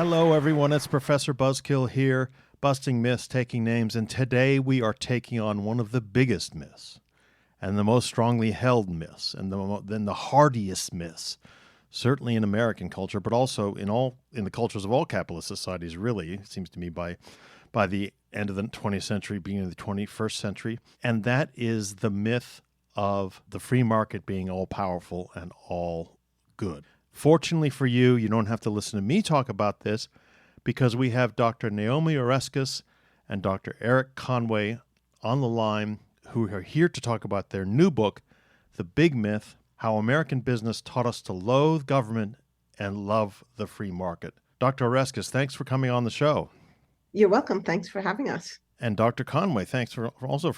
Hello, everyone. It's Professor Buzzkill here, busting myths, taking names, and today we are taking on one of the biggest myths and the most strongly held myths and the hardiest myths, certainly in American culture, but also in the cultures of all capitalist societies, really, it seems to me, by the end of the 20th century, beginning of the 21st century, and that is the myth of the free market being all-powerful and all good. Fortunately for you, you don't have to listen to me talk about this because we have Dr. Naomi Oreskes and Dr. Erik Conway on the line who are here to talk about their new book, The Big Myth, How American Business Taught Us to Loathe Government and Love the Free Market. Dr. Oreskes, thanks for coming on the show. You're welcome. Thanks for having us. And Dr. Conway, thanks for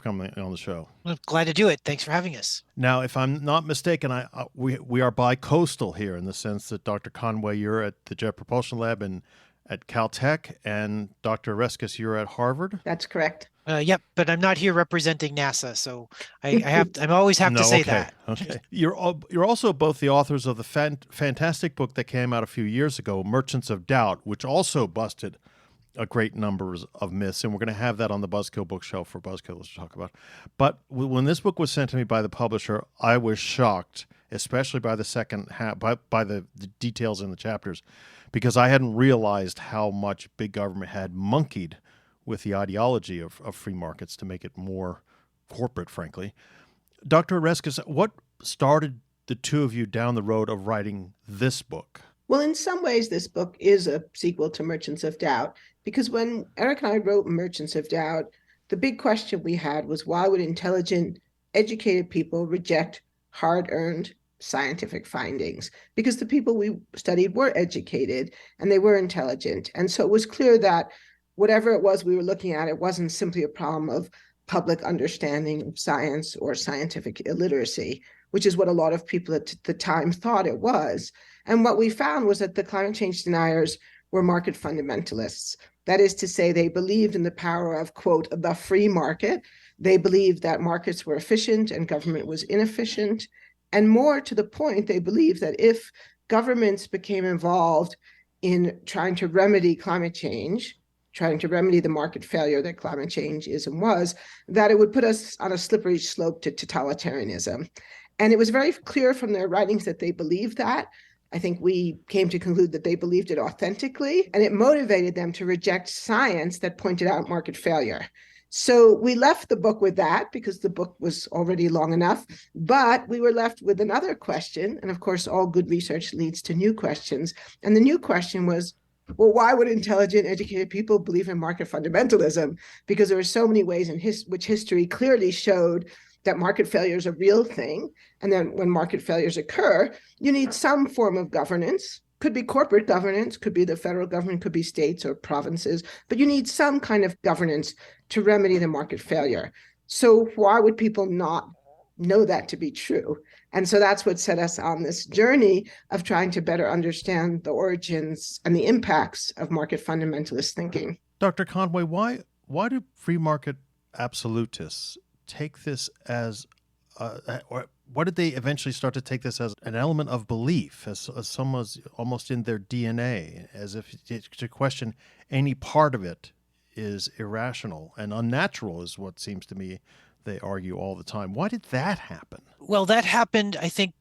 coming on the show. Well, glad to do it. Thanks for having us. Now, if I'm not mistaken, we are bi-coastal here in the sense that Dr. Conway, you're at the Jet Propulsion Lab at Caltech, and Dr. Oreskes, you're at Harvard. That's correct. Yep, but I'm not here representing NASA, so I always have to say that. Okay. You're also both the authors of the fantastic book that came out a few years ago, Merchants of Doubt, which also busted a great number of myths, and we're going to have that on the Buzzkill bookshelf for Buzzkillers to talk about. But when this book was sent to me by the publisher, I was shocked, especially by the second half, by the details in the chapters, because I hadn't realized how much big government had monkeyed with the ideology of free markets to make it more corporate, frankly. Dr. Oreskes, what started the two of you down the road of writing this book? Well, in some ways, this book is a sequel to Merchants of Doubt, because when Erik and I wrote Merchants of Doubt, the big question we had was, why would intelligent, educated people reject hard-earned scientific findings? Because the people we studied were educated and they were intelligent. And so it was clear that whatever it was we were looking at, it wasn't simply a problem of public understanding of science or scientific illiteracy, which is what a lot of people at the time thought it was. And what we found was that the climate change deniers were market fundamentalists. That is to say, they believed in the power of, quote, the free market. They believed that markets were efficient and government was inefficient. And more to the point, they believed that if governments became involved in trying to remedy climate change, trying to remedy the market failure that climate change is and was, that it would put us on a slippery slope to totalitarianism. And it was very clear from their writings that they believed that. I think we came to conclude that they believed it authentically, and it motivated them to reject science that pointed out market failure. So we left the book with that because the book was already long enough, but we were left with another question. And of course, all good research leads to new questions. And the new question was, well, why would intelligent, educated people believe in market fundamentalism? Because there were so many ways in which history clearly showed that market failure is a real thing. And then when market failures occur, you need some form of governance. Could be corporate governance, could be the federal government, could be states or provinces, but you need some kind of governance to remedy the market failure. So why would people not know that to be true? And so that's what set us on this journey of trying to better understand the origins and the impacts of market fundamentalist thinking. Dr. Conway, why do free market absolutists take this as, or why did they eventually start to take this as an element of belief, as someone's almost in their DNA, as if to question any part of it is irrational and unnatural is what seems to me they argue all the time. Why did that happen? Well, that happened, I think,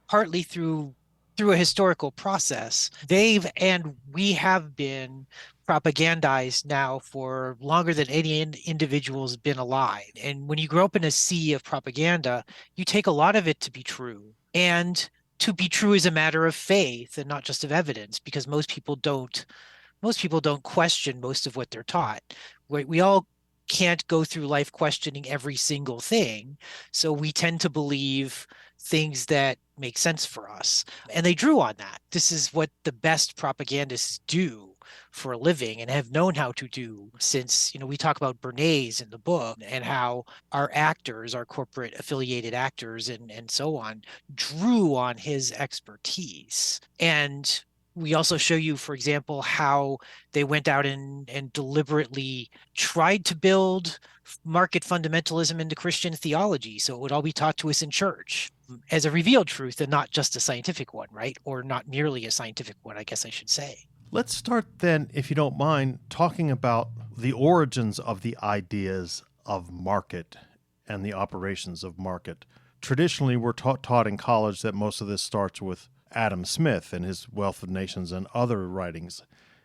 partly through a historical process. We have been propagandized now for longer than any individual has been alive. And when you grow up in a sea of propaganda, you take a lot of it to be true. And to be true is a matter of faith and not just of evidence, because most people don't question most of what they're taught. We all can't go through life questioning every single thing. So we tend to believe things that make sense for us. And they drew on that. This is what the best propagandists do for a living and have known how to do since, we talk about Bernays in the book and how our actors, our corporate affiliated actors and so on, drew on his expertise. And we also show you, for example, how they went out and deliberately tried to build market fundamentalism into Christian theology. So it would all be taught to us in church as a revealed truth and not just a scientific one, right? Or not merely a scientific one, I guess I should say. Let's start then, if you don't mind, talking about the origins of the ideas of market and the operations of market. Traditionally, we're taught in college that most of this starts with Adam Smith and his Wealth of Nations and other writings.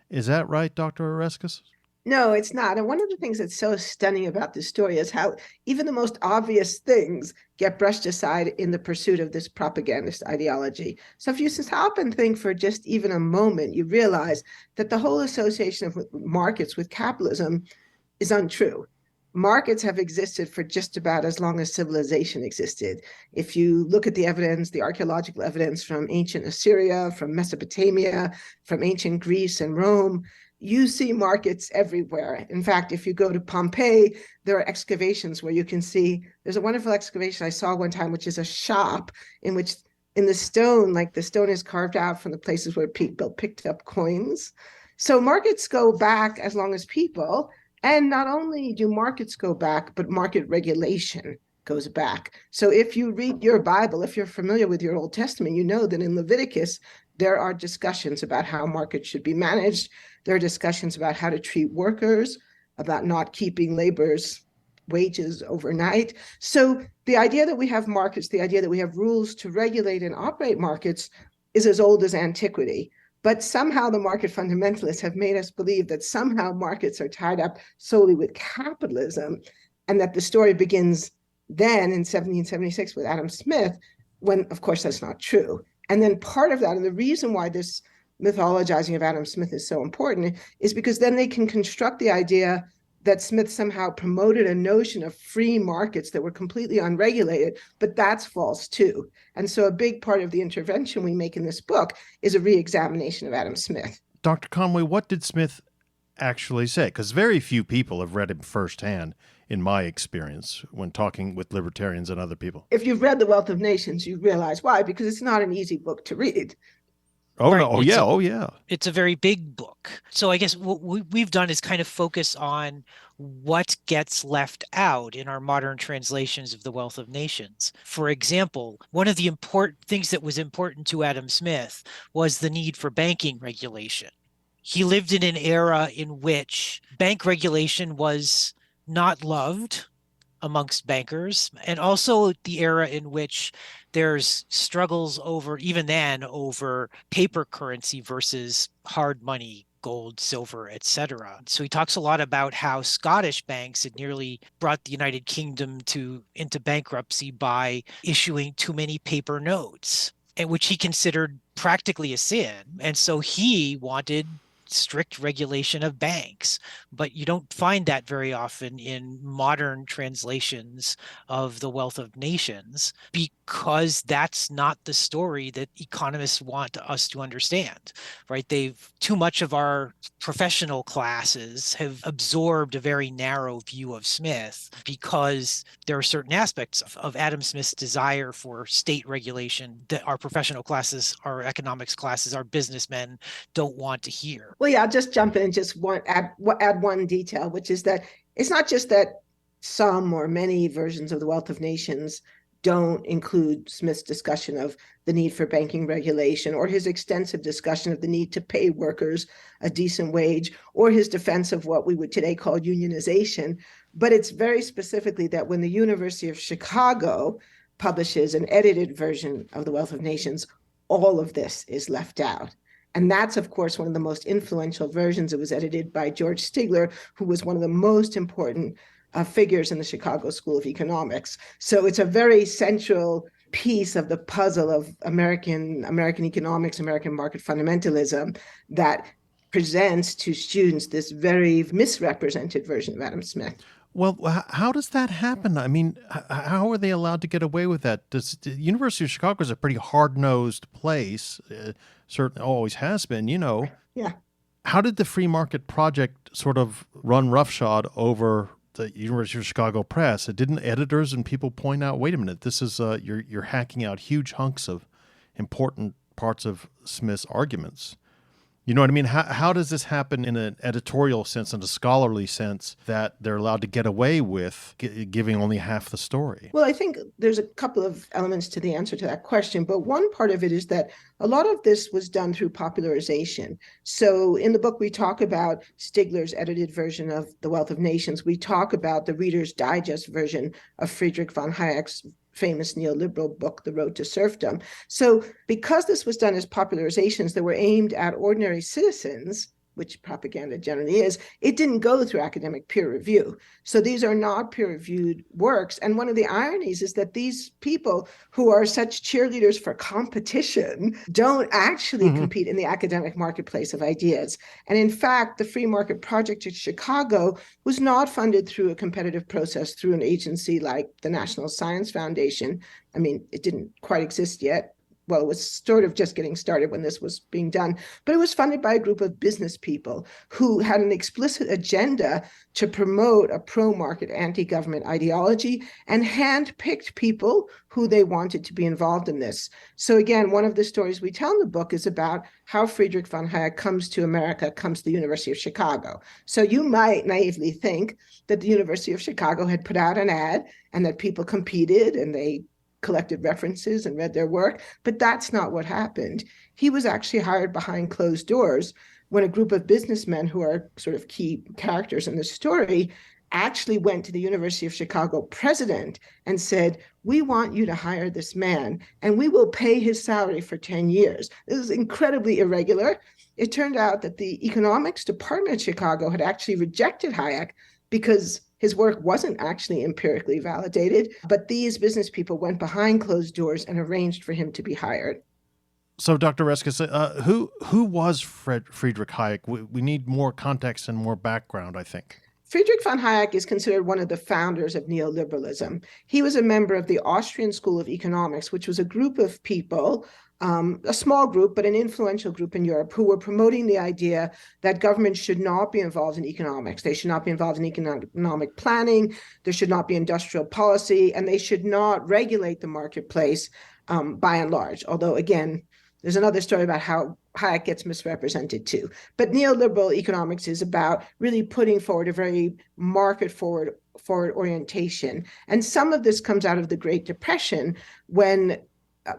Is that right, Dr. Oreskes? No, it's not. And one of the things that's so stunning about this story is how even the most obvious things get brushed aside in the pursuit of this propagandist ideology. So if you stop and think for just even a moment, you realize that the whole association of markets with capitalism is untrue. Markets have existed for just about as long as civilization existed. If you look at the evidence, the archaeological evidence from ancient Assyria, from Mesopotamia, from ancient Greece and Rome, you see markets everywhere. In fact, if you go to Pompeii, there are excavations where you can see, there's a wonderful excavation I saw one time, which is a shop in which in the stone, like the stone is carved out from the places where people picked up coins. So markets go back as long as people. And not only do markets go back, but market regulation goes back. So if you read your Bible, if you're familiar with your Old Testament, you know that in Leviticus, there are discussions about how markets should be managed. There are discussions about how to treat workers, about not keeping laborers' wages overnight. So the idea that we have markets, the idea that we have rules to regulate and operate markets is as old as antiquity. But somehow the market fundamentalists have made us believe that somehow markets are tied up solely with capitalism, and that the story begins then in 1776 with Adam Smith, when, of course, that's not true. And then part of that, and the reason why this mythologizing of Adam Smith is so important, is because then they can construct the idea that Smith somehow promoted a notion of free markets that were completely unregulated, but that's false too. And so a big part of the intervention we make in this book is a re-examination of Adam Smith. Dr. Conway, what did Smith actually say? Because very few people have read him firsthand, in my experience, when talking with libertarians and other people. If you've read The Wealth of Nations, you realize why, because it's not an easy book to read. Oh, Right. no. Oh, yeah. Oh, yeah. It's a very big book. So I guess what we've done is kind of focus on what gets left out in our modern translations of The Wealth of Nations. For example, one of the important things that was important to Adam Smith was the need for banking regulation. He lived in an era in which bank regulation was not loved amongst bankers, and also the era in which there's struggles over, even then, over paper currency versus hard money, gold, silver, etc. So he talks a lot about how Scottish banks had nearly brought the United Kingdom into bankruptcy by issuing too many paper notes, and which he considered practically a sin. And so he wanted strict regulation of banks, but you don't find that very often in modern translations of The Wealth of Nations, because that's not the story that economists want us to understand, right? Too much of our professional classes have absorbed a very narrow view of Smith because there are certain aspects of Adam Smith's desire for state regulation that our professional classes, our economics classes, our businessmen don't want to hear. Well, yeah, I'll just jump in and just add one detail, which is that it's not just that some or many versions of The Wealth of Nations don't include Smith's discussion of the need for banking regulation, or his extensive discussion of the need to pay workers a decent wage, or his defense of what we would today call unionization. But it's very specifically that when the University of Chicago publishes an edited version of The Wealth of Nations, all of this is left out. And that's, of course, one of the most influential versions. It was edited by George Stigler, who was one of the most important figures in the Chicago School of Economics. So it's a very central piece of the puzzle of American economics, American market fundamentalism, that presents to students this very misrepresented version of Adam Smith. Well, how does that happen? I mean, how are they allowed to get away with that? The University of Chicago is a pretty hard-nosed place, certainly always has been, you know. Yeah. How did the free market project sort of run roughshod over the University of Chicago press? Didn't editors and people point out, wait a minute, this is you're hacking out huge hunks of important parts of Smith's arguments? You know what I mean? How does this happen in an editorial sense, in a scholarly sense, that they're allowed to get away with giving only half the story? Well, I think there's a couple of elements to the answer to that question, but one part of it is that a lot of this was done through popularization. So in the book, we talk about Stigler's edited version of The Wealth of Nations. We talk about the Reader's Digest version of Friedrich von Hayek's famous neoliberal book, The Road to Serfdom. So because this was done as popularizations that were aimed at ordinary citizens, which propaganda generally is, it didn't go through academic peer review. So these are not peer-reviewed works. And one of the ironies is that these people who are such cheerleaders for competition don't actually compete in the academic marketplace of ideas. And in fact, the Free Market Project in Chicago was not funded through a competitive process through an agency like the National Science Foundation. I mean, it didn't quite exist yet. Well, it was sort of just getting started when this was being done, but it was funded by a group of business people who had an explicit agenda to promote a pro-market, anti-government ideology and handpicked people who they wanted to be involved in this. So again, one of the stories we tell in the book is about how Friedrich von Hayek comes to America, comes to the University of Chicago. So you might naively think that the University of Chicago had put out an ad and that people competed and they collected references and read their work, but that's not what happened. He was actually hired behind closed doors when a group of businessmen who are sort of key characters in the story actually went to the University of Chicago president and said, we want you to hire this man and we will pay his salary for 10 years. This is incredibly irregular. It turned out that the economics department of Chicago had actually rejected Hayek because his work wasn't actually empirically validated, but these business people went behind closed doors and arranged for him to be hired. So, Dr. Oreskes, who was Friedrich Hayek? We need more context and more background, I think. Friedrich von Hayek is considered one of the founders of neoliberalism. He was a member of the Austrian School of Economics, which was a group of people, a small group, but an influential group in Europe, who were promoting the idea that governments should not be involved in economics. They should not be involved in economic planning. There should not be industrial policy, and they should not regulate the marketplace by and large. Although, again, there's another story about how Hayek gets misrepresented too. But neoliberal economics is about really putting forward a very market forward orientation. And some of this comes out of the Great Depression when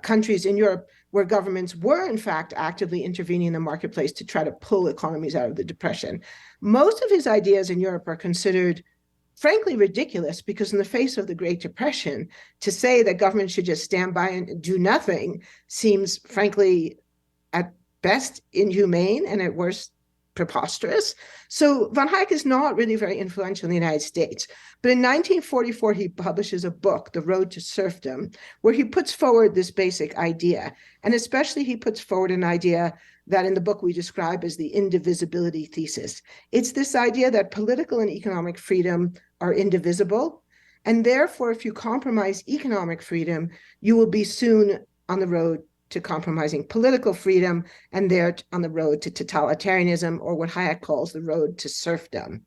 countries in Europe where governments were in fact actively intervening in the marketplace to try to pull economies out of the depression. Most of his ideas in Europe are considered frankly ridiculous because in the face of the Great Depression, to say that government should just stand by and do nothing seems frankly at best inhumane and at worst preposterous. So von Hayek is not really very influential in the United States. But in 1944, he publishes a book, The Road to Serfdom, where he puts forward this basic idea. And especially he puts forward an idea that in the book we describe as the indivisibility thesis. It's this idea that political and economic freedom are indivisible. And therefore, if you compromise economic freedom, you will be soon on the road to compromising political freedom, and they're on the road to totalitarianism, or what Hayek calls the road to serfdom.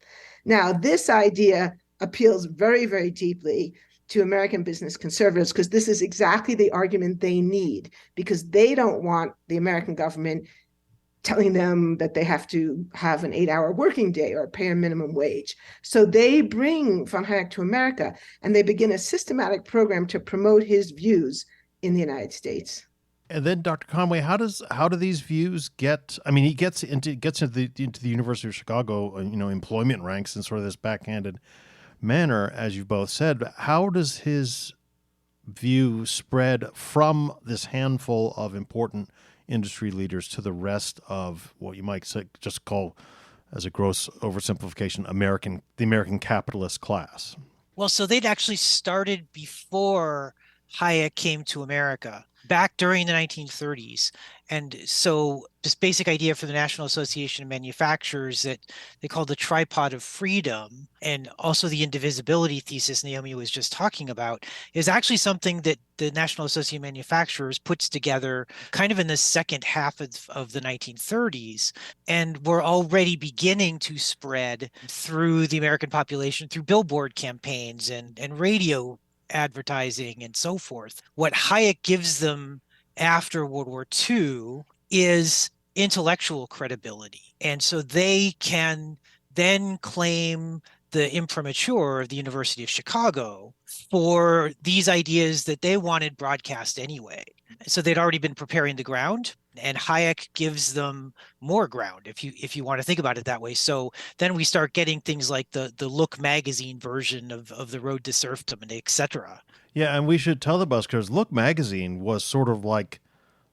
Now, this idea appeals very, very deeply to American business conservatives because this is exactly the argument they need, because they don't want the American government telling them that they have to have an 8-hour working day or pay a minimum wage. So they bring von Hayek to America and they begin a systematic program to promote his views in the United States. And then, Dr. Conway, how do these views get? I mean, he gets into the University of Chicago, employment ranks in sort of this backhanded manner, as you've both said. How does his view spread from this handful of important industry leaders to the rest of what you might just call, as a gross oversimplification, the American capitalist class? Well, so they'd actually started before Hayek came to America, back during the 1930s. And so this basic idea for the National Association of Manufacturers that they call the tripod of freedom, and also the indivisibility thesis Naomi was just talking about, is actually something that the National Association of Manufacturers puts together kind of in the second half of the 1930s. And we're already beginning to spread through the American population through billboard campaigns and radio advertising and so forth. What Hayek gives them after World War II is intellectual credibility. And so they can then claim the imprimatur of the University of Chicago for these ideas that they wanted broadcast anyway. So they'd already been preparing the ground, and Hayek gives them more ground, if you want to think about it that way. So then we start getting things like the Look magazine version of The Road to Serfdom, and etc. Yeah, and we should tell the buskers, Look magazine was sort of like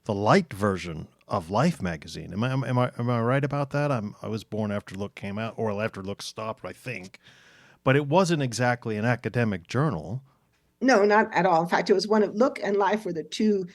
the light version of Life magazine. Am I right about that? I was born after Look came out, or after Look stopped, I think. But it wasn't exactly an academic journal. No, not at all. In fact, it was one of Look and Life were the two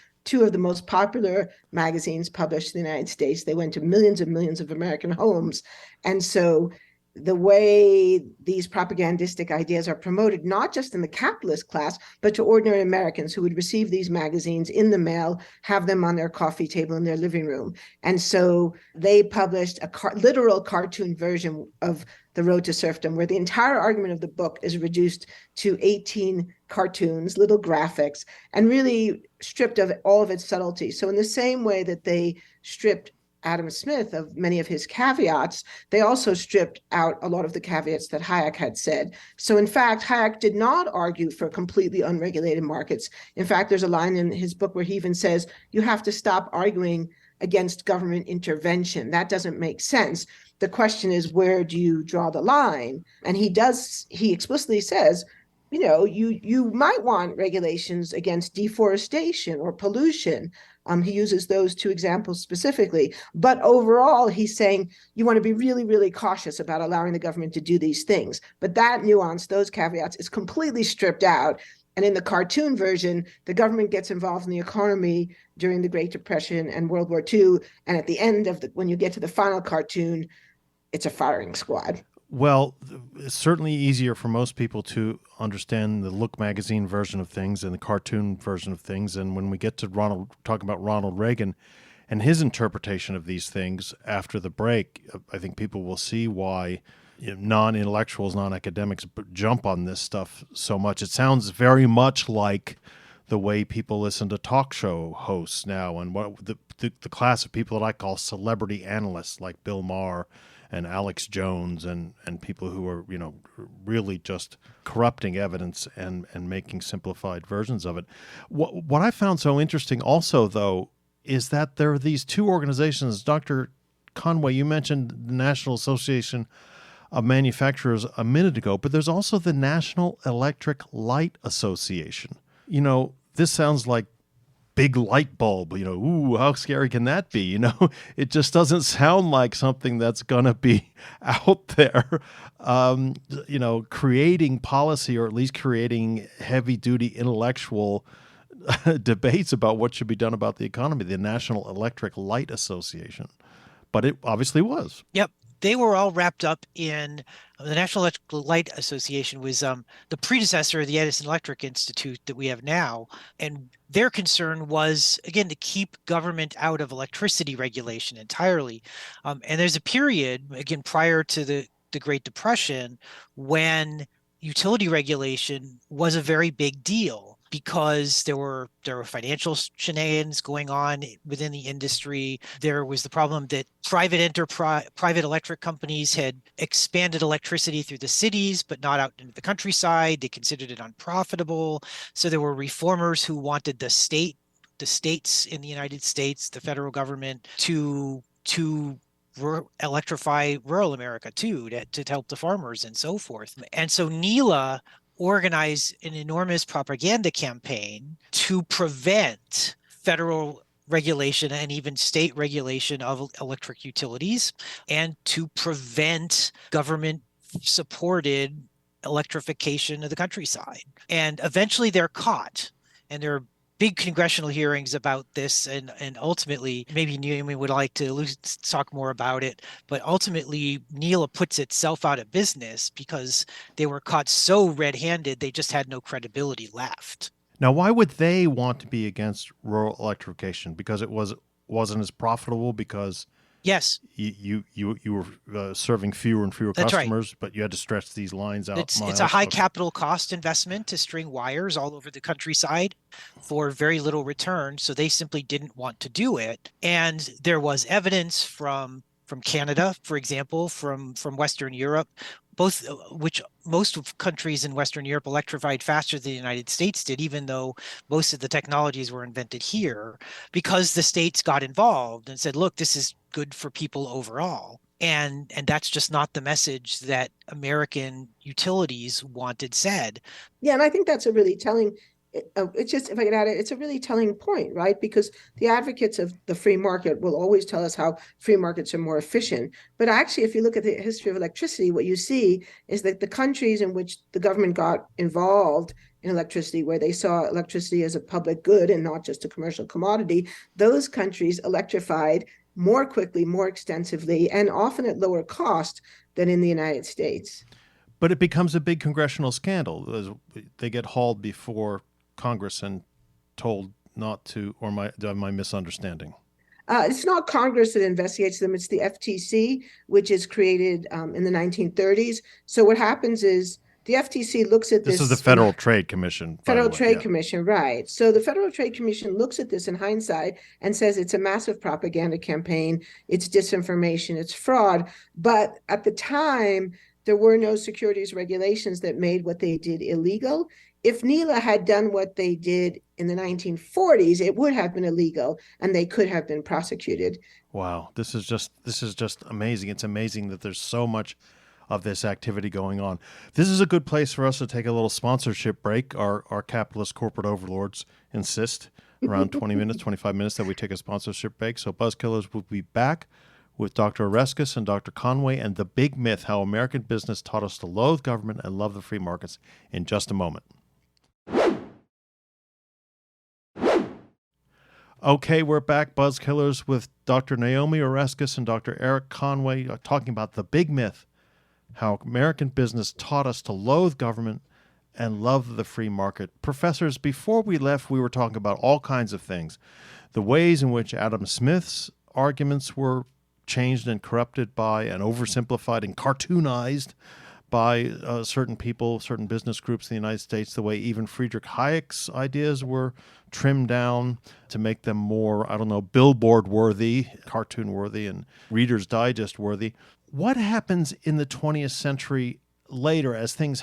of the most popular magazines published in the United States. They went to millions and millions of American homes. And so the way these propagandistic ideas are promoted, not just in the capitalist class, but to ordinary Americans who would receive these magazines in the mail, have them on their coffee table in their living room. And so they published a literal cartoon version of The Road to Serfdom, where the entire argument of the book is reduced to 18 cartoons, little graphics, and really stripped of all of its subtlety. So in the same way that they stripped Adam Smith of many of his caveats, they also stripped out a lot of the caveats that Hayek had said. So in fact, Hayek did not argue for completely unregulated markets. In fact, there's a line in his book where he even says, you have to stop arguing against government intervention. That doesn't make sense. The question is, where do you draw the line? And he explicitly says, you might want regulations against deforestation or pollution. He uses those two examples specifically. But overall, he's saying you want to be really, really cautious about allowing the government to do these things. But that nuance, those caveats, is completely stripped out. And in the cartoon version, the government gets involved in the economy during the Great Depression and World War II. And at the end when you get to the final cartoon, it's a firing squad. Well, it's certainly easier for most people to understand the Look magazine version of things and the cartoon version of things. And when we get to talking about Ronald Reagan and his interpretation of these things after the break, I think people will see why non-intellectuals, non-academics jump on this stuff so much. It sounds very much like the way people listen to talk show hosts now, and what the class of people that I call celebrity analysts, like Bill Maher and Alex Jones, and people who are really just corrupting evidence and making simplified versions of it. What I found so interesting also, though, is that there are these two organizations. Dr. Conway, you mentioned the National Association of Manufacturers a minute ago, but there's also the National Electric Light Association. This sounds like big light bulb, ooh, how scary can that be? It just doesn't sound like something that's going to be out there, creating policy, or at least creating heavy duty intellectual debates about what should be done about the economy, the National Electric Light Association. But it obviously was. Yep. They were all wrapped up in the National Electrical Light Association was the predecessor of the Edison Electric Institute that we have now. And their concern was, again, to keep government out of electricity regulation entirely. And there's a period, again, prior to the Great Depression, when utility regulation was a very big deal, because there were financial shenanigans going on within the industry. There was the problem that private electric companies had expanded electricity through the cities, but not out into the countryside. They considered it unprofitable. So there were reformers who wanted the states in the United States, the federal government, to electrify rural America too, to help the farmers and so forth. And so NELA organized an enormous propaganda campaign to prevent federal regulation and even state regulation of electric utilities, and to prevent government supported electrification of the countryside. And eventually they're caught, and there are big congressional hearings about this, and ultimately, maybe Naomi would like to talk more about it, but ultimately NELA puts itself out of business because they were caught so red-handed they just had no credibility left. Now, why would they want to be against rural electrification? Because it wasn't as profitable, because Yes, You were serving fewer and fewer that's right. customers, but you had to stretch these lines out It's a miles. high Okay. capital cost investment to string wires all over the countryside for very little return. So they simply didn't want to do it. And there was evidence from Canada, for example, from Western Europe, both which most of countries in Western Europe electrified faster than the United States did, even though most of the technologies were invented here, because the states got involved and said, look, this is good for people overall. And that's just not the message that American utilities wanted said. Yeah, and I think that's a really telling. It's just, if I could add it, it's a really telling point, right? Because the advocates of the free market will always tell us how free markets are more efficient. But actually, if you look at the history of electricity, what you see is that the countries in which the government got involved in electricity, where they saw electricity as a public good and not just a commercial commodity, those countries electrified more quickly, more extensively, and often at lower cost than in the United States. But it becomes a big congressional scandal. They get hauled before Congress and told not to, or am I misunderstanding? It's not Congress that investigates them, it's the FTC, which is created in the 1930s. So what happens is the FTC looks at This is the this Federal Trade Commission, by the Federal way. Trade Yeah. Commission, right? So the Federal Trade Commission looks at this in hindsight and says it's a massive propaganda campaign, it's disinformation, it's fraud. But at the time, there were no securities regulations that made what they did illegal. If NELA had done what they did in the 1940s, it would have been illegal and they could have been prosecuted. Wow, this is just amazing. It's amazing that there's so much of this activity going on. This is a good place for us to take a little sponsorship break. Our capitalist corporate overlords insist around 20 minutes, 25 minutes that we take a sponsorship break. So Buzzkillers will be back with Dr. Oreskes and Dr. Conway and the big myth, how American business taught us to loathe government and love the free markets, in just a moment. Okay, we're back, Buzzkillers, with Dr. Naomi Oreskes and Dr. Erik Conway talking about the big myth, how American business taught us to loathe government and love the free market. Professors, before we left, we were talking about all kinds of things. The ways in which Adam Smith's arguments were changed and corrupted by and oversimplified and cartoonized by certain people, certain business groups in the United States, the way even Friedrich Hayek's ideas were trimmed down to make them more, I don't know, billboard worthy, cartoon worthy, and Reader's Digest worthy. What happens in the 20th century later as things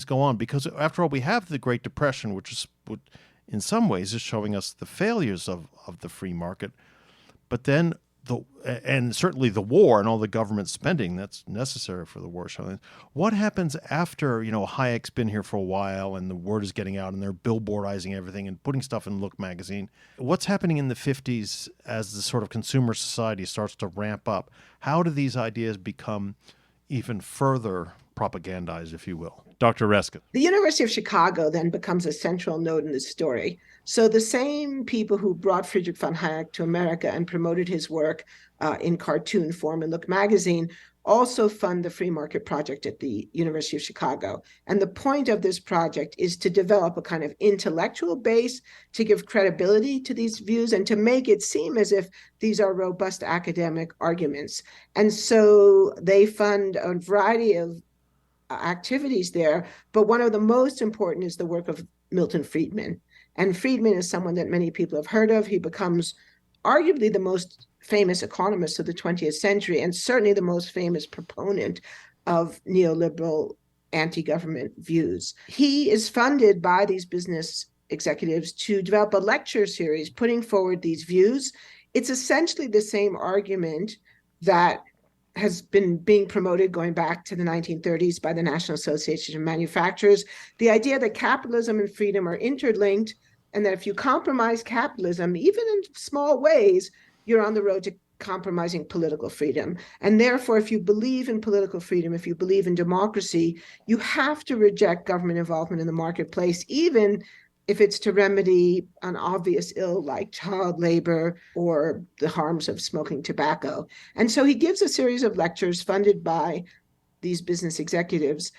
go on? Because after all, we have the Great Depression, which in some ways is showing us the failures of the free market. But then and certainly the war and all the government spending that's necessary for the war. What happens after, Hayek's been here for a while and the word is getting out and they're billboardizing everything and putting stuff in Look magazine? What's happening in the 50s as the sort of consumer society starts to ramp up? How do these ideas become even further propagandized, if you will? Dr. Oreskes. The University of Chicago then becomes a central node in this story. So the same people who brought Friedrich von Hayek to America and promoted his work in cartoon form in Look magazine also fund the free market project at the University of Chicago. And the point of this project is to develop a kind of intellectual base to give credibility to these views and to make it seem as if these are robust academic arguments. And so they fund a variety of activities there, but one of the most important is the work of Milton Friedman. And Friedman is someone that many people have heard of. He becomes arguably the most famous economist of the 20th century and certainly the most famous proponent of neoliberal anti-government views. He is funded by these business executives to develop a lecture series putting forward these views. It's essentially the same argument that has been being promoted going back to the 1930s by the National Association of Manufacturers. The idea that capitalism and freedom are interlinked, and that if you compromise capitalism, even in small ways, you're on the road to compromising political freedom. And therefore, if you believe in political freedom, if you believe in democracy, you have to reject government involvement in the marketplace, even if it's to remedy an obvious ill like child labor or the harms of smoking tobacco. And so he gives a series of lectures funded by these business executives,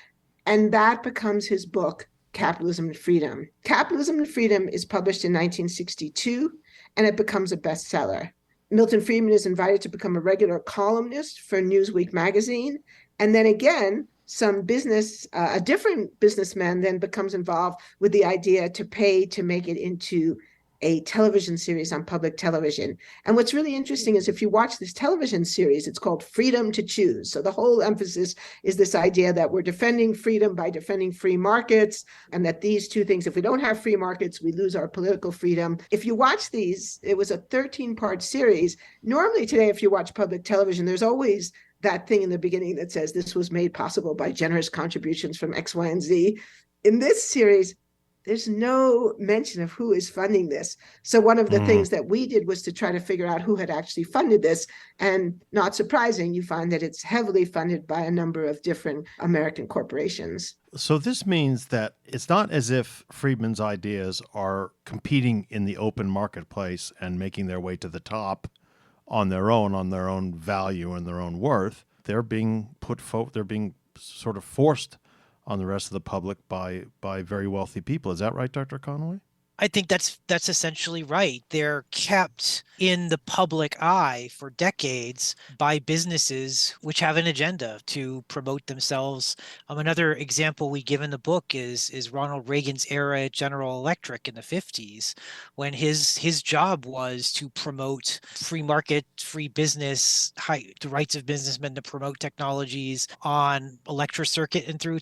and that becomes his book, Capitalism and Freedom. Capitalism and Freedom is published in 1962, and it becomes a bestseller. Milton Friedman is invited to become a regular columnist for Newsweek magazine. And then again, a different businessman then becomes involved with the idea to pay to make it into a television series on public television. And what's really interesting is if you watch this television series, it's called Freedom to Choose. So the whole emphasis is this idea that we're defending freedom by defending free markets, and that these two things, if we don't have free markets, we lose our political freedom. If you watch these, it was a 13-part series. Normally today, if you watch public television, there's always that thing in the beginning that says this was made possible by generous contributions from X, Y, and Z. In this series, there's no mention of who is funding this. So one of the things that we did was to try to figure out who had actually funded this. And not surprising, you find that it's heavily funded by a number of different American corporations. So this means that it's not as if Friedman's ideas are competing in the open marketplace and making their way to the top on their own value and their own worth. They're being they're being sort of forced on the rest of the public by very wealthy people. Is that right, Dr. Conway? I think that's essentially right. They're kept in the public eye for decades by businesses which have an agenda to promote themselves. Another example we give in the book is Ronald Reagan's era at General Electric in the 50s, when his job was to promote free market, free business, the rights of businessmen to promote technologies on electric circuit and through a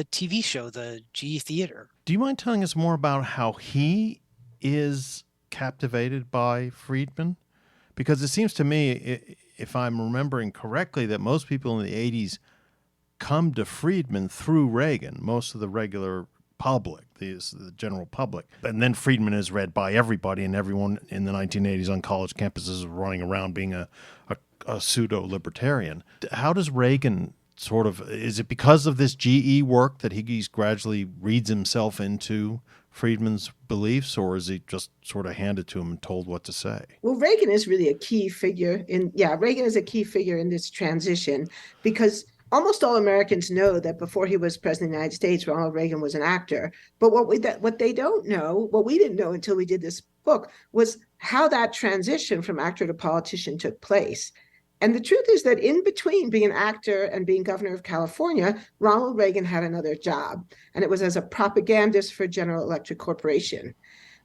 TV show, the GE Theater. Do you mind telling us more about how he is captivated by Friedman? Because it seems to me, if I'm remembering correctly, that most people in the 80s come to Friedman through Reagan, most of the regular public, the general public. And then Friedman is read by everybody, and everyone in the 1980s on college campuses is running around being a pseudo-libertarian. How does Reagan is it because of this GE work that he's gradually reads himself into Friedman's beliefs, or is he just sort of handed to him and told what to say? Well, Reagan is really a key figure Reagan is a key figure in this transition, because almost all Americans know that before he was president of the United States, Ronald Reagan was an actor. But what they don't know, what we didn't know until we did this book, was how that transition from actor to politician took place. And the truth is that in between being an actor and being governor of California, Ronald Reagan had another job, and it was as a propagandist for General Electric Corporation.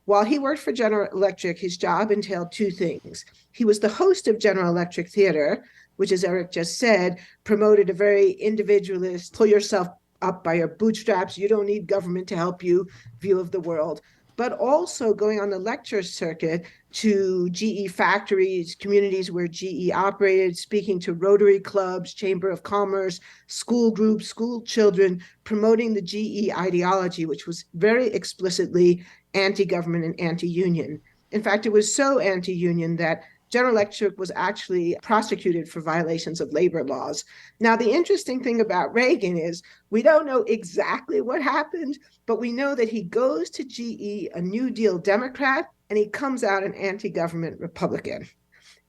While he worked for General Electric, his job entailed two things. He was the host of General Electric Theater, which, as Erik just said, promoted a very individualist, pull yourself up by your bootstraps, you don't need government to help you view of the world, but also going on the lecture circuit to GE factories, communities where GE operated, speaking to Rotary clubs, Chamber of Commerce, school groups, school children, promoting the GE ideology, which was very explicitly anti-government and anti-union. In fact, it was so anti-union that General Electric was actually prosecuted for violations of labor laws. Now, the interesting thing about Reagan is we don't know exactly what happened, but we know that he goes to GE, a New Deal Democrat, and he comes out an anti-government Republican.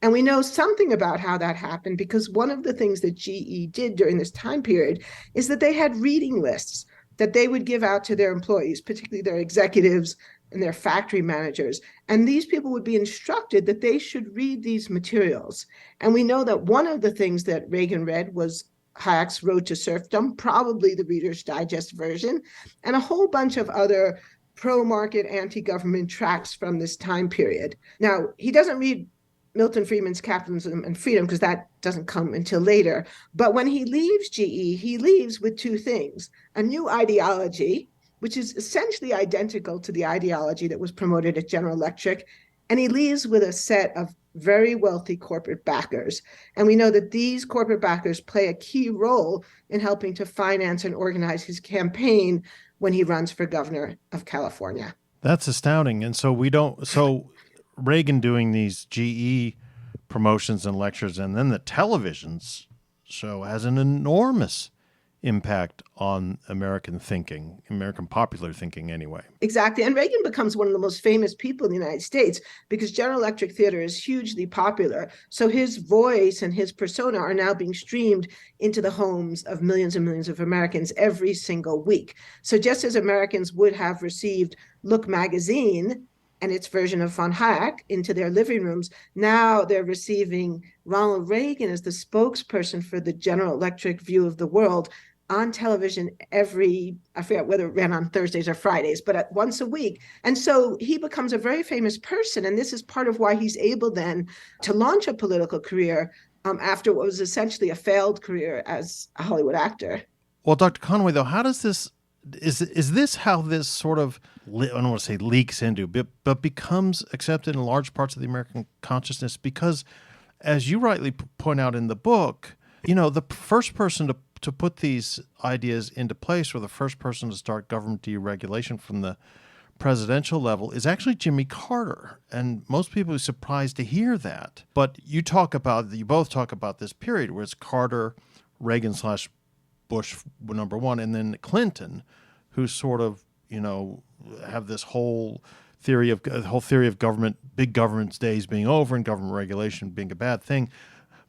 And we know something about how that happened because one of the things that GE did during this time period is that they had reading lists that they would give out to their employees, particularly their executives and their factory managers. And these people would be instructed that they should read these materials. And we know that one of the things that Reagan read was Hayek's Road to Serfdom, probably the Reader's Digest version, and a whole bunch of other pro-market, anti-government tracts from this time period. Now, he doesn't read Milton Friedman's Capitalism and Freedom because that doesn't come until later. But when he leaves GE, he leaves with two things: a new ideology, which is essentially identical to the ideology that was promoted at General Electric, and he leaves with a set of very wealthy corporate backers. And we know that these corporate backers play a key role in helping to finance and organize his campaign when he runs for governor of California. That's astounding. And so Reagan doing these GE promotions and lectures, and then the televisions show has an enormous impact on American thinking, American popular thinking anyway. Exactly. And Reagan becomes one of the most famous people in the United States because General Electric Theater is hugely popular. So his voice and his persona are now being streamed into the homes of millions and millions of Americans every single week. So just as Americans would have received Look magazine and its version of von Hayek into their living rooms. Now they're receiving Ronald Reagan as the spokesperson for the General Electric view of the world on television I forget whether it ran on Thursdays or Fridays, but once a week. And so he becomes a very famous person. And this is part of why he's able then to launch a political career after what was essentially a failed career as a Hollywood actor. Well, Dr. Conway, though, how does this is this how this sort of, I don't want to say leaks into, but becomes accepted in large parts of the American consciousness? Because, as you rightly point out in the book, the first person to put these ideas into place, or the first person to start government deregulation from the presidential level, is actually Jimmy Carter. And most people are surprised to hear that. But you both talk about this period where it's Carter, Reagan / Bush number one, and then Clinton, who sort of, have this whole theory of government, big government's days being over and government regulation being a bad thing.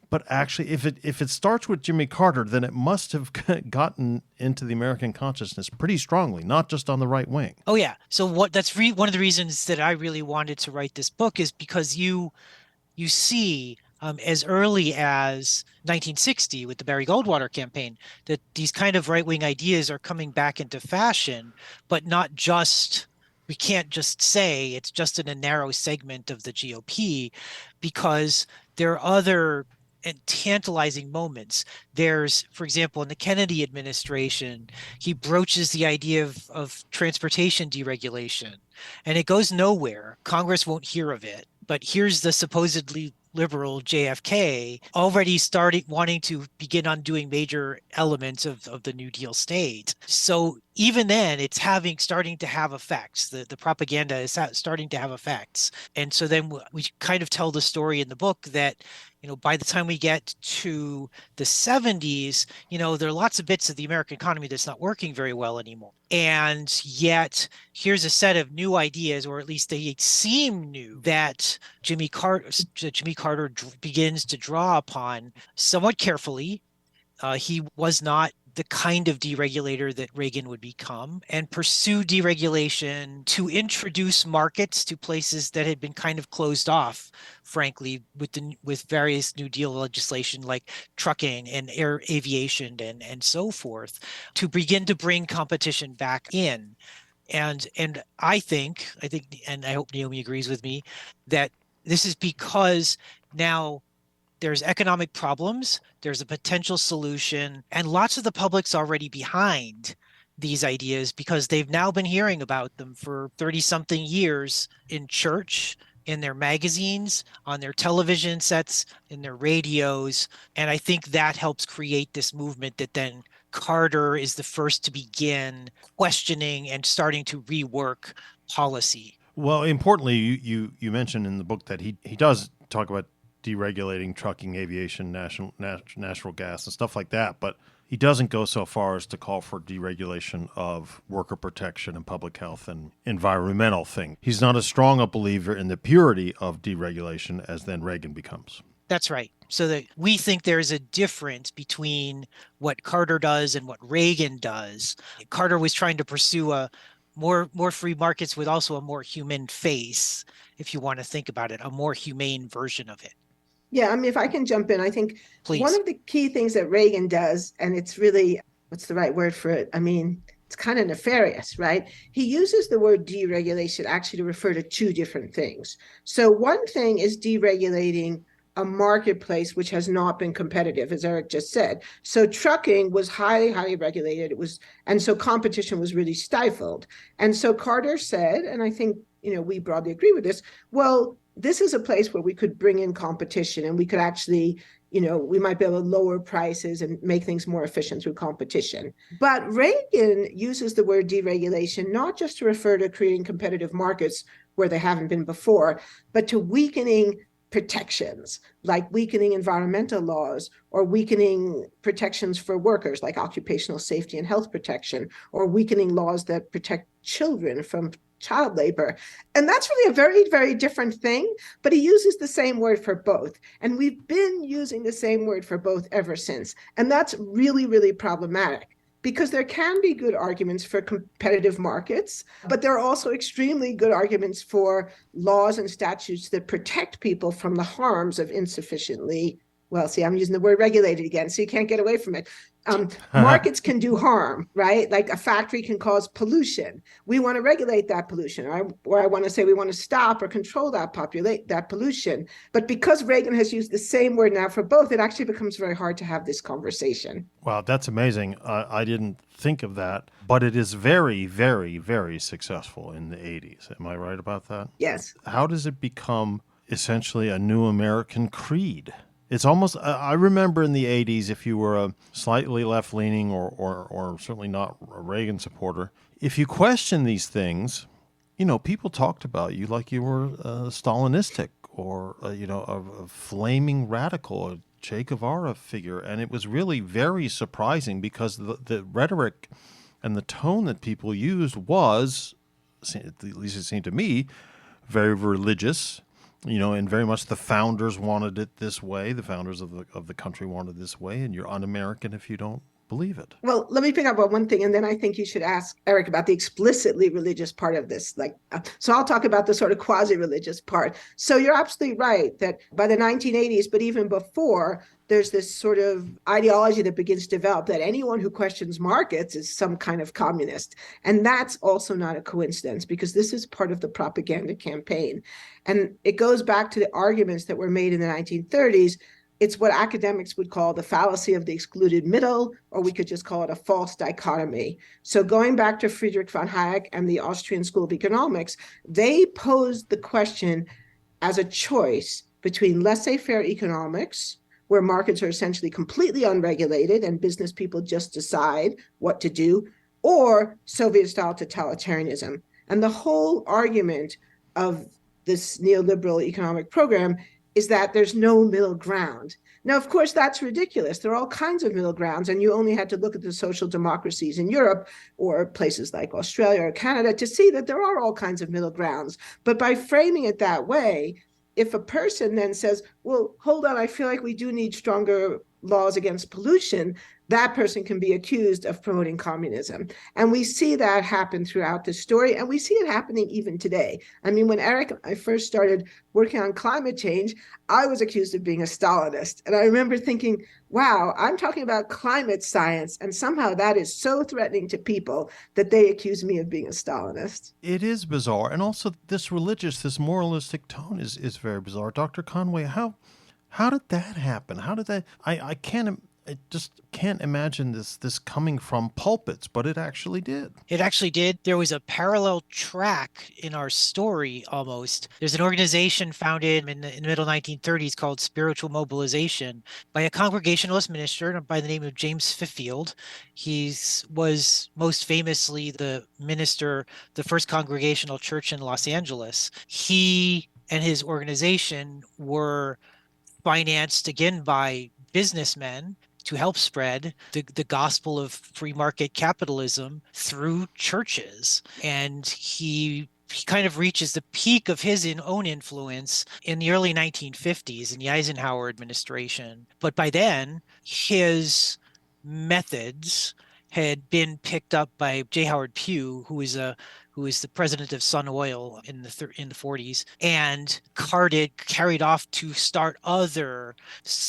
But actually, if it starts with Jimmy Carter, then it must have gotten into the American consciousness pretty strongly, not just on the right wing. Oh yeah. So one of the reasons that I really wanted to write this book is because you see as early as 1960 with the Barry Goldwater campaign that these kind of right-wing ideas are coming back into fashion, but not just. We can't just say it's just in a narrow segment of the GOP, because there are other and tantalizing moments. There's, for example, in the Kennedy administration, he broaches the idea of transportation deregulation, and it goes nowhere. Congress won't hear of it. But here's the supposedly liberal JFK already wanting to begin undoing major elements of the New Deal state. So even then, it's starting to have effects. The propaganda is starting to have effects. And so then we kind of tell the story in the book that, by the time we get to the 70s, there are lots of bits of the American economy that's not working very well anymore. And yet here's a set of new ideas, or at least they seem new, that Jimmy Carter begins to draw upon somewhat carefully. He was not the kind of deregulator that Reagan would become, and pursue deregulation to introduce markets to places that had been kind of closed off, frankly, with various New Deal legislation like trucking and air aviation and so forth, to begin to bring competition back in. And I think, and I hope Naomi agrees with me, that this is because now there's economic problems, there's a potential solution, and lots of the public's already behind these ideas because they've now been hearing about them for 30-something years in church, in their magazines, on their television sets, in their radios. And I think that helps create this movement that then Carter is the first to begin questioning and starting to rework policy. Well, importantly, you mentioned in the book that he does talk about deregulating trucking, aviation, natural gas, and stuff like that, but he doesn't go so far as to call for deregulation of worker protection and public health and environmental things. He's not as strong a believer in the purity of deregulation as then Reagan becomes. That's right. So that we think there's a difference between what Carter does and what Reagan does. Carter was trying to pursue a more free markets with also a more human face, if you want to think about it, a more humane version of it. Yeah, I mean, if I can jump in, I think Please. One of the key things that Reagan does, and it's really, what's the right word for it? I mean, it's kind of nefarious, right? He uses the word deregulation actually to refer to two different things. So one thing is deregulating a marketplace which has not been competitive, as Erik just said. So trucking was highly, highly regulated. And so competition was really stifled. And so Carter said, and I think, we broadly agree with this, well, this is a place where we could bring in competition and we could actually, we might be able to lower prices and make things more efficient through competition. But Reagan uses the word deregulation not just to refer to creating competitive markets where they haven't been before, but to weakening protections, like weakening environmental laws or weakening protections for workers, like occupational safety and health protection, or weakening laws that protect children from child labor. And that's really a very, very different thing, but he uses the same word for both. And we've been using the same word for both ever since. And that's really, really problematic because there can be good arguments for competitive markets, but there are also extremely good arguments for laws and statutes that protect people from the harms of insufficiently, well, see, I'm using the word regulated again, so you can't get away from it. Markets can do harm, right? Like a factory can cause pollution. We want to regulate that pollution, or I want to say we want to stop or control that pollution. But because Reagan has used the same word now for both, it actually becomes very hard to have this conversation. Wow, that's amazing. I didn't think of that, but it is very, very, very successful in the 80s. Am I right about that? Yes. How does it become essentially a new American creed? It's almost, I remember in the 80s, if you were a slightly left-leaning or certainly not a Reagan supporter, if you question these things, people talked about you like you were Stalinistic or, a flaming radical, a Che Guevara figure. And it was really very surprising because the rhetoric and the tone that people used was, at least it seemed to me, very religious. And very much the founders wanted it this way. The founders of the country wanted it this way, and you're un-American if you don't believe it. Well, let me pick up on one thing, and then I think you should ask Erik about the explicitly religious part of this. So I'll talk about the sort of quasi-religious part. So you're absolutely right that by the 1980s, but even before, there's this sort of ideology that begins to develop that anyone who questions markets is some kind of communist. And that's also not a coincidence, because this is part of the propaganda campaign. And it goes back to the arguments that were made in the 1930s. It's what academics would call the fallacy of the excluded middle, or we could just call it a false dichotomy. So going back to Friedrich von Hayek and the Austrian School of Economics, they posed the question as a choice between laissez-faire economics, where markets are essentially completely unregulated and business people just decide what to do, or Soviet-style totalitarianism. And the whole argument of this neoliberal economic program is that there's no middle ground. Now, of course, that's ridiculous. There are all kinds of middle grounds, and you only had to look at the social democracies in Europe or places like Australia or Canada to see that there are all kinds of middle grounds. But by framing it that way, if a person then says, well, hold on, I feel like we do need stronger laws against pollution, that person can be accused of promoting communism. And we see that happen throughout the story, and we see it happening even today. I mean, when Erik and I first started working on climate change, I was accused of being a Stalinist. And I remember thinking, wow, I'm talking about climate science, and somehow that is so threatening to people that they accuse me of being a Stalinist. It is bizarre. And also this moralistic tone is very bizarre. Dr. Conway, how did that happen? How did that, I just can't imagine this coming from pulpits, but it actually did. It actually did. There was a parallel track in our story almost. There's an organization founded in the middle 1930s called Spiritual Mobilization by a Congregationalist minister by the name of James Fifield. He was most famously the minister, the first Congregational church in Los Angeles. He and his organization were financed again by businessmen to help spread the gospel of free market capitalism through churches. And he kind of reaches the peak of his own influence in the early 1950s in the Eisenhower administration. But by then, his methods had been picked up by J. Howard Pugh, who is the president of Sun Oil in the 40s, and carried off to start other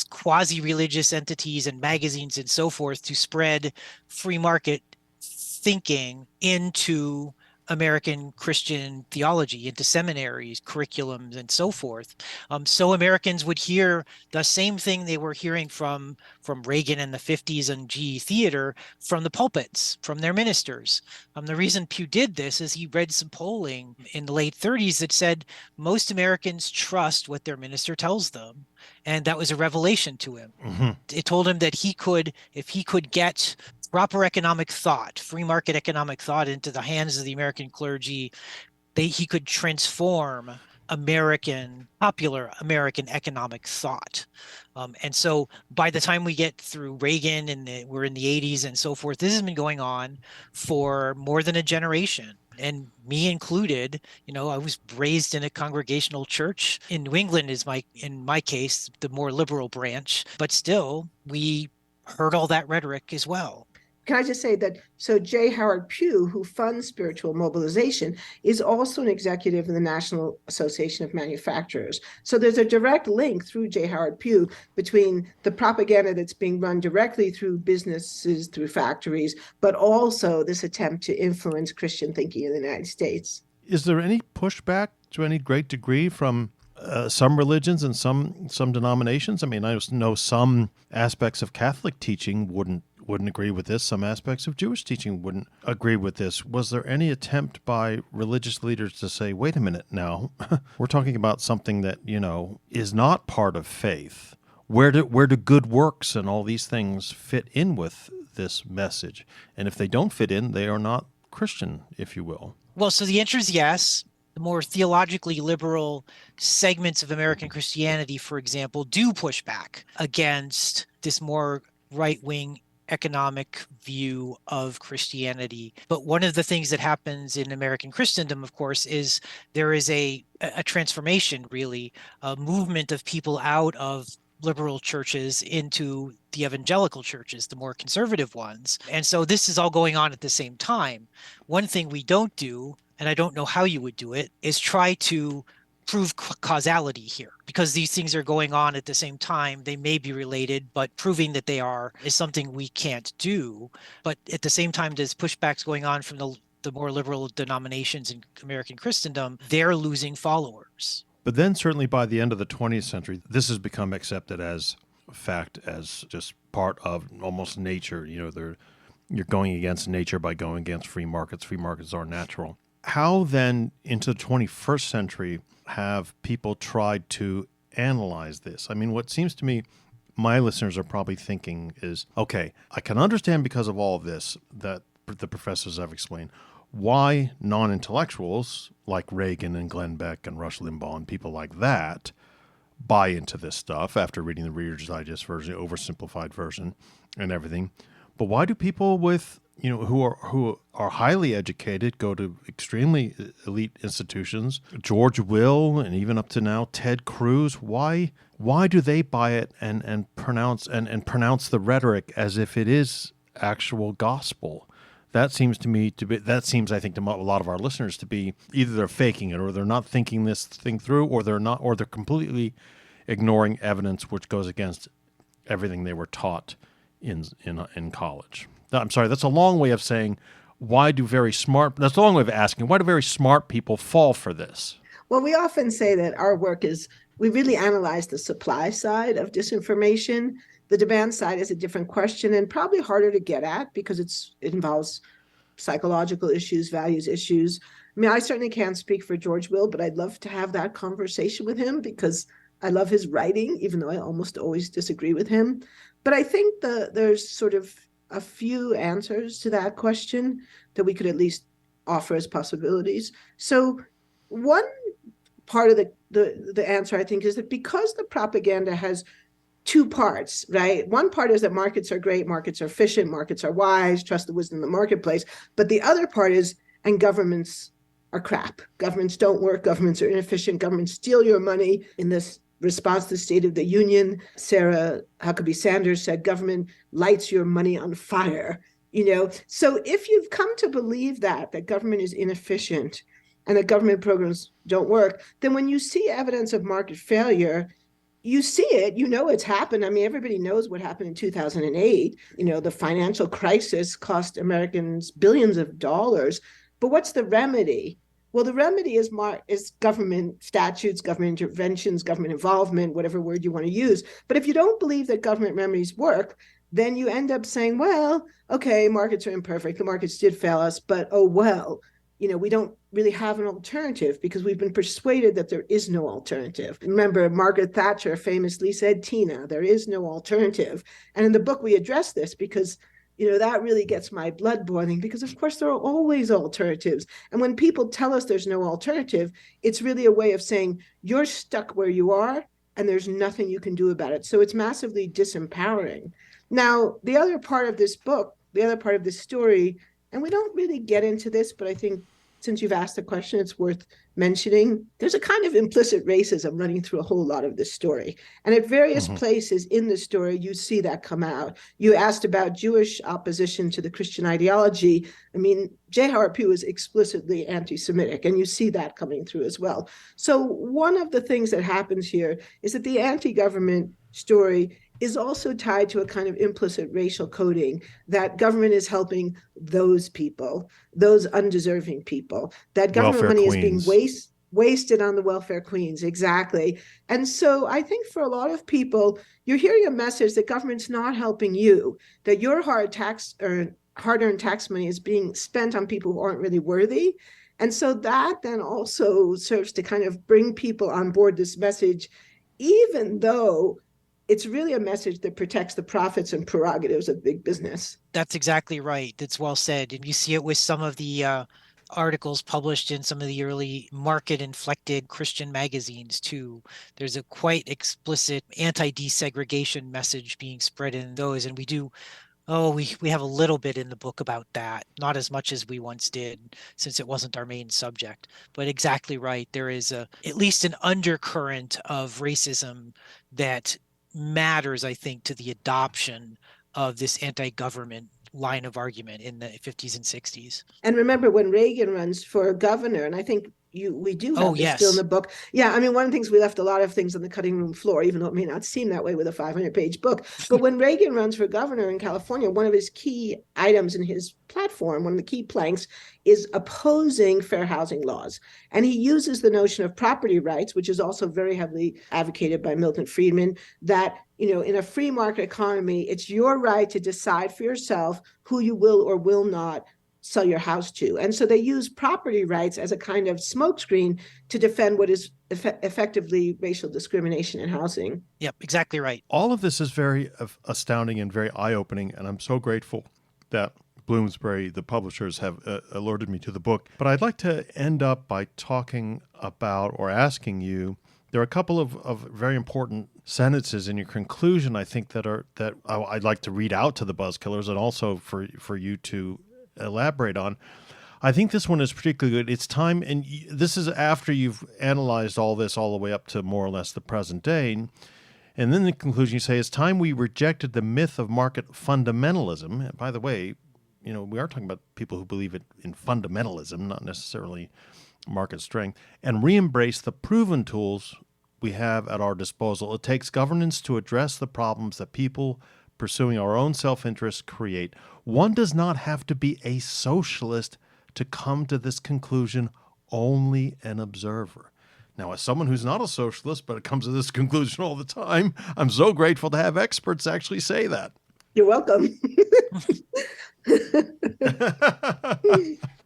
quasi-religious entities and magazines and so forth to spread free market thinking into American Christian theology, into seminaries, curriculums, and so forth. So Americans would hear the same thing they were hearing from Reagan in the 50s and GE theater from the pulpits, from their ministers. The reason Pugh did this is he read some polling in the late 30s that said most Americans trust what their minister tells them. And that was a revelation to him. Mm-hmm. It told him that if he could get proper economic thought, free market economic thought into the hands of the American clergy, he could transform popular American economic thought. And so by the time we get through Reagan and we're in the 80s and so forth, this has been going on for more than a generation. And me included, I was raised in a congregational church in New England in my case, the more liberal branch, but still we heard all that rhetoric as well. can I just say that, so J. Howard Pugh, who funds spiritual mobilization, is also an executive in the National Association of Manufacturers. So there's a direct link through J. Howard Pugh between the propaganda that's being run directly through businesses, through factories, but also this attempt to influence Christian thinking in the United States. Is there any pushback to any great degree from some religions and some denominations? I mean, I know some aspects of Catholic teaching wouldn't agree with this. Some aspects of Jewish teaching wouldn't agree with this. Was there any attempt by religious leaders to say, wait a minute now, we're talking about something that, is not part of faith? Where do good works and all these things fit in with this message? And if they don't fit in, they are not Christian, if you will. Well, so the answer is yes. The more theologically liberal segments of American Christianity, for example, do push back against this more right-wing economic view of Christianity. But one of the things that happens in American Christendom, of course, is there is a transformation, really, a movement of people out of liberal churches into the evangelical churches, the more conservative ones. And so this is all going on at the same time. One thing we don't do, and I don't know how you would do it, is try to prove causality here, because these things are going on at the same time. They may be related, but proving that they are is something we can't do. But at the same time, there's pushbacks going on from the more liberal denominations in American Christendom. They're losing followers. But then certainly by the end of the 20th century, this has become accepted as a fact, as just part of almost nature. You're going against nature by going against free markets. Free markets are natural. How then into the 21st century have people tried to analyze this? I mean, what seems to me my listeners are probably thinking is, okay, I can understand because of all of this that the professors have explained why non-intellectuals like Reagan and Glenn Beck and Rush Limbaugh and people like that buy into this stuff after reading the Reader's Digest version, oversimplified version and everything. But why do people with, who are highly educated go to extremely elite institutions, George Will and even up to now Ted Cruz, why do they buy it and pronounce the rhetoric as if it is actual gospel? That seems to me to be, I think, to a lot of our listeners to be either they're faking it or they're not thinking this thing through, or they're completely ignoring evidence which goes against everything they were taught in college. I'm sorry, that's a long way of saying that's a long way of asking, why do very smart people fall for this? Well, we often say that our work we really analyze the supply side of disinformation. The demand side is a different question and probably harder to get at because it involves psychological issues, values issues. I mean, I certainly can't speak for George Will, but I'd love to have that conversation with him because I love his writing, even though I almost always disagree with him. But I think there's sort of a few answers to that question that we could at least offer as possibilities. So one part of the answer, I think, is that because the propaganda has two parts, right? One part is that markets are great, markets are efficient, markets are wise, trust the wisdom of the marketplace. But the other part is, and governments are crap. Governments don't work, governments are inefficient, governments steal your money. In this response to the State of the Union, Sarah Huckabee Sanders said, government lights your money on fire. So if you've come to believe that government is inefficient and that government programs don't work, then when you see evidence of market failure, you see it, it's happened. I mean, everybody knows what happened in 2008. The financial crisis cost Americans billions of dollars. But what's the remedy? Well, the remedy is government statutes, government interventions, government involvement, whatever word you want to use. But if you don't believe that government remedies work, then you end up saying, well, okay, markets are imperfect. The markets did fail us, but oh, well, we don't really have an alternative because we've been persuaded that there is no alternative. Remember, Margaret Thatcher famously said, Tina, there is no alternative. And in the book, we address this because, that really gets my blood boiling because, of course, there are always alternatives. And when people tell us there's no alternative, it's really a way of saying you're stuck where you are and there's nothing you can do about it. So it's massively disempowering. Now, the other part of this book, the other part of this story, and we don't really get into this, but I think it's since you've asked the question, it's worth mentioning. There's a kind of implicit racism running through a whole lot of this story. And at various places in the story, you see that come out. You asked about Jewish opposition to the Christian ideology. I mean, J. Howard Pugh is explicitly anti-Semitic, and you see that coming through as well. So one of the things that happens here is that the anti-government story is also tied to a kind of implicit racial coding that government is helping those people, those undeserving people, that government Welfare money is being queens. wasted on the welfare queens. Exactly. And so I think for a lot of people, you're hearing a message that government's not helping you, that your hard-earned tax money is being spent on people who aren't really worthy. And so that then also serves to kind of bring people on board this message, even though it's really a message that protects the profits and prerogatives of big business. That's exactly right. That's well said. And you see it with some of the articles published in some of the early market-inflected Christian magazines too. There's a quite explicit anti-desegregation message being spread in those. And we have a little bit in the book about that, not as much as we once did, since it wasn't our main subject. But exactly right. There is at least an undercurrent of racism that matters, I think, to the adoption of this anti-government line of argument in the 50s and 60s. And remember when Reagan runs for governor, and I think we do have this still in Yes. the book. Yeah, I mean, one of the things we left a lot of things on the cutting room floor, even though it may not seem that way with a 500-page book. But when Reagan runs for governor in California, one of his key items in his platform, one of the key planks, is opposing fair housing laws. And he uses the notion of property rights, which is also very heavily advocated by Milton Friedman, that in a free market economy, it's your right to decide for yourself who you will or will not sell your house to. And so they use property rights as a kind of smokescreen to defend what is effectively racial discrimination in housing. Yep, exactly right. All of this is very astounding and very eye-opening, and I'm so grateful that Bloomsbury, the publishers, have alerted me to the book. But I'd like to end up by talking about or asking you, there are a couple of very important sentences in your conclusion, I think, that I'd like to read out to the buzzkillers and also for you to elaborate on. I think this one is particularly good. It's time, and this is after you've analyzed all this all the way up to more or less the present day. And then in the conclusion, you say, it's time we rejected the myth of market fundamentalism. And by the way, we are talking about people who believe in fundamentalism, not necessarily market strength, and re-embrace the proven tools we have at our disposal. It takes governance to address the problems that people pursuing our own self-interest create. One does not have to be a socialist to come to this conclusion, only an observer. Now, as someone who's not a socialist, but comes to this conclusion all the time, I'm so grateful to have experts actually say that. You're welcome.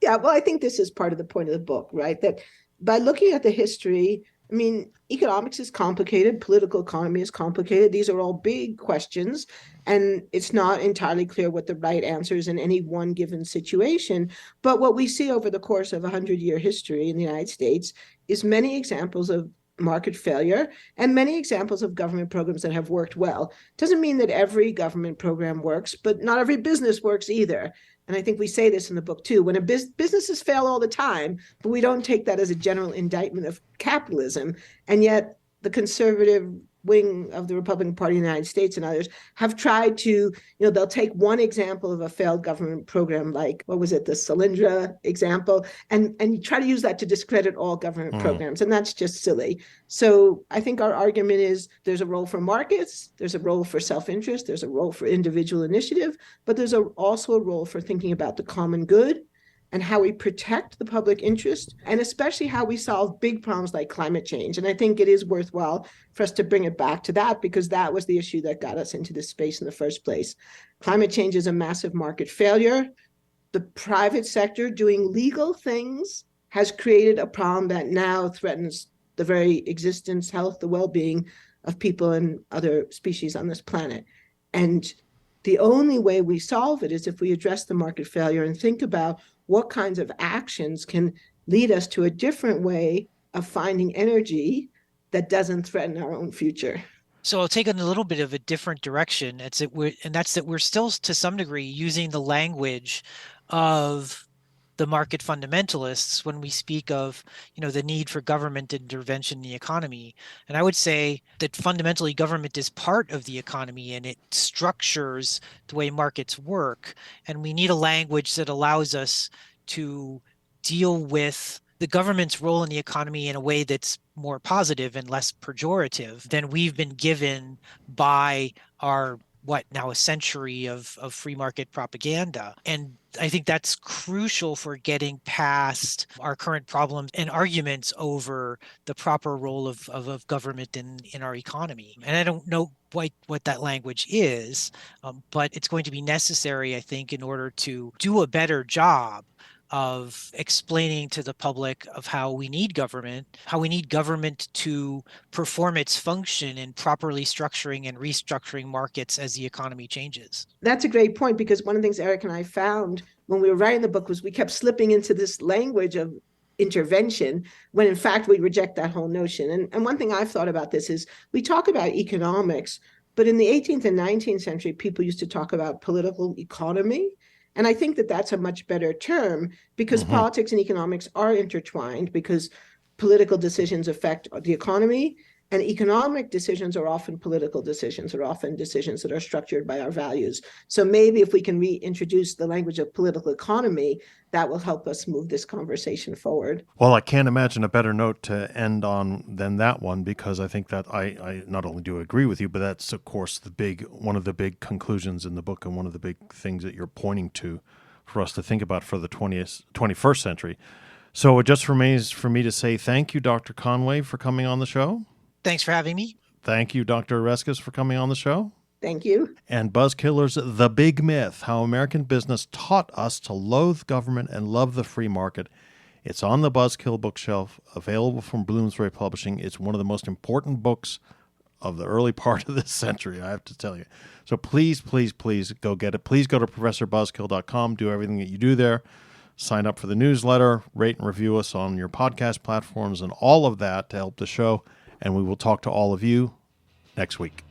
Yeah, well, I think this is part of the point of the book, right? That by looking at the history, I mean, economics is complicated, political economy is complicated. These are all big questions, and it's not entirely clear what the right answer is in any one given situation. But what we see over the course of a 100-year history in the United States is many examples of market failure and many examples of government programs that have worked well. Doesn't mean that every government program works, but not every business works either. And I think we say this in the book too, when businesses fail all the time, but we don't take that as a general indictment of capitalism. And yet the conservative wing of the Republican Party in the United States and others have tried to, they'll take one example of a failed government program, like, what was it, the Solyndra example, and try to use that to discredit all government programs. And that's just silly. So I think our argument is there's a role for markets, there's a role for self-interest, there's a role for individual initiative, but there's also a role for thinking about the common good and how we protect the public interest, and especially how we solve big problems like climate change. And I think it is worthwhile for us to bring it back to that, because that was the issue that got us into this space in the first place. Climate change is a massive market failure. The private sector doing legal things has created a problem that now threatens the very existence, health, the well-being of people and other species on this planet. And the only way we solve it is if we address the market failure and think about what kinds of actions can lead us to a different way of finding energy that doesn't threaten our own future. So I'll take it in a little bit of a different direction. That's that we're still to some degree using the language of the market fundamentalists when we speak of, the need for government intervention in the economy. And I would say that fundamentally government is part of the economy and it structures the way markets work. And we need a language that allows us to deal with the government's role in the economy in a way that's more positive and less pejorative than we've been given by our now a century of free market propaganda. And I think that's crucial for getting past our current problems and arguments over the proper role of government in our economy. And I don't know what that language is, but it's going to be necessary, I think, in order to do a better job of explaining to the public of how we need government to perform its function in properly structuring and restructuring markets as the economy changes. That's a great point, because one of the things Erik and I found when we were writing the book was we kept slipping into this language of intervention when in fact we reject that whole notion. And one thing I've thought about this is we talk about economics, but in the 18th and 19th century, people used to talk about political economy. And I think that that's a much better term, because politics and economics are intertwined, because political decisions affect the economy, and economic decisions are often political decisions, or often decisions that are structured by our values. So maybe if we can reintroduce the language of political economy, that will help us move this conversation forward. Well, I can't imagine a better note to end on than that one, because I think that I not only do agree with you, but that's, of course, one of the big conclusions in the book and one of the big things that you're pointing to for us to think about for the 21st century. So it just remains for me to say thank you, Dr. Conway, for coming on the show. Thanks for having me. Thank you, Dr. Oreskes, for coming on the show. Thank you. And Buzzkillers, The Big Myth, How American Business Taught Us to Loathe Government and Love the Free Market. It's on the Buzzkill bookshelf, available from Bloomsbury Publishing. It's one of the most important books of the early part of this century, I have to tell you. So please, please, please go get it. Please go to ProfessorBuzzkill.com, do everything that you do there. Sign up for the newsletter, rate and review us on your podcast platforms, and all of that to help the show. And we will talk to all of you next week.